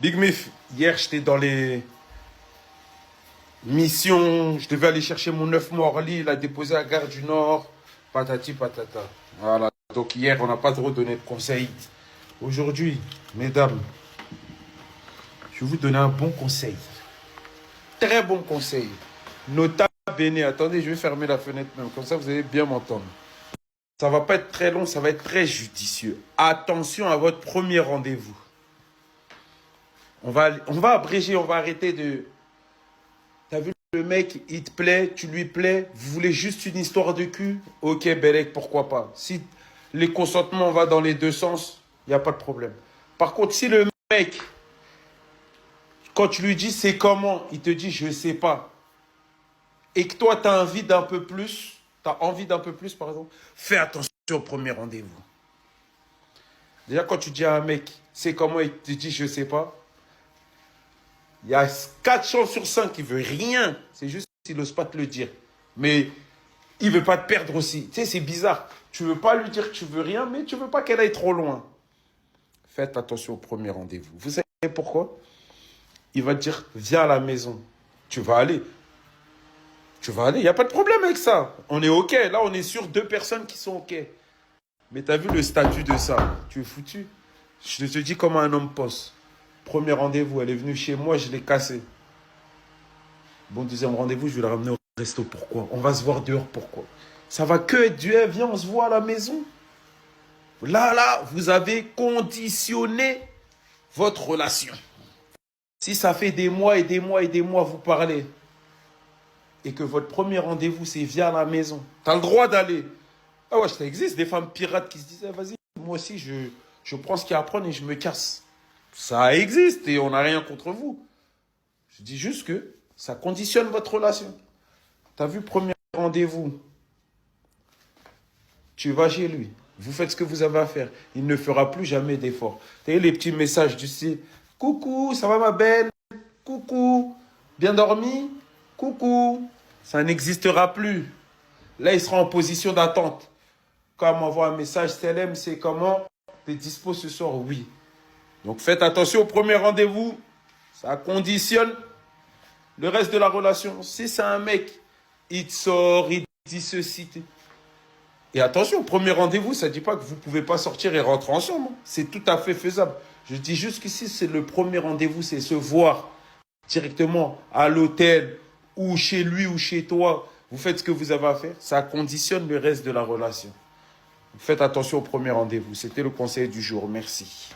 Big Miff, hier j'étais dans les missions, je devais aller chercher mon œuf Morli, il a déposé à Gare du Nord, patati patata. Voilà, donc hier on n'a pas trop donné de conseils. Aujourd'hui, mesdames, je vais vous donner un bon conseil. Très bon conseil. Nota bene, attendez, je vais fermer la fenêtre même, comme ça vous allez bien m'entendre. Ça va pas être très long, ça va être très judicieux. Attention à votre premier rendez-vous. On va abréger, on va arrêter de... T'as vu le mec, il te plaît, tu lui plais, vous voulez juste une histoire de cul? Ok, Belek, pourquoi pas. Si les consentements vont dans les deux sens, il n'y a pas de problème. Par contre, si le mec, quand tu lui dis c'est comment, il te dit je sais pas, et que toi, tu as envie d'un peu plus, par exemple, fais attention au premier rendez-vous. Déjà, quand tu dis à un mec c'est comment, il te dit je sais pas, il y a 4 chances sur 5 qu'il veut rien. C'est juste qu'il n'ose pas te le dire. Mais il veut pas te perdre aussi. Tu sais, c'est bizarre. Tu veux pas lui dire que tu veux rien, mais tu veux pas qu'elle aille trop loin. Faites attention au premier rendez-vous. Vous savez pourquoi? Il va te dire, viens à la maison. Tu vas aller. Tu vas aller. Il n'y a pas de problème avec ça. On est OK. Là, on est sur 2 personnes qui sont OK. Mais tu as vu le statut de ça? Tu es foutu. Je te dis comment un homme pense. Premier rendez-vous, elle est venue chez moi, je l'ai cassée. Bon, deuxième rendez-vous, je vais la ramener au resto. Pourquoi? On va se voir dehors. Pourquoi? Ça va que être du viens, on se voit à la maison. Là, vous avez conditionné votre relation. Si ça fait des mois et des mois et des mois vous parlez et que votre premier rendez-vous c'est viens à la maison, tu as le droit d'aller. Ah ouais, ça existe des femmes pirates qui se disent vas-y, moi aussi je prends ce qu'il y a à prendre et je me casse. Ça existe et on n'a rien contre vous. Je dis juste que ça conditionne votre relation. Tu as vu, premier rendez-vous, tu vas chez lui, vous faites ce que vous avez à faire. Il ne fera plus jamais d'efforts. Tu as les petits messages du style coucou, ça va ma belle? Coucou, bien dormi? Coucou. Ça n'existera plus. Là, il sera en position d'attente. Quand on m'envoie un message, Selem, c'est comment? T'es dispo ce soir? Oui. Donc faites attention au premier rendez-vous. Ça conditionne le reste de la relation. Si c'est un mec, il te sort, il dit ceci. Et attention, au premier rendez-vous, ça ne dit pas que vous ne pouvez pas sortir et rentrer ensemble. C'est tout à fait faisable. Je dis juste qu'ici, c'est le premier rendez-vous, c'est se voir directement à l'hôtel ou chez lui ou chez toi. Vous faites ce que vous avez à faire. Ça conditionne le reste de la relation. Faites attention au premier rendez-vous. C'était le conseil du jour. Merci.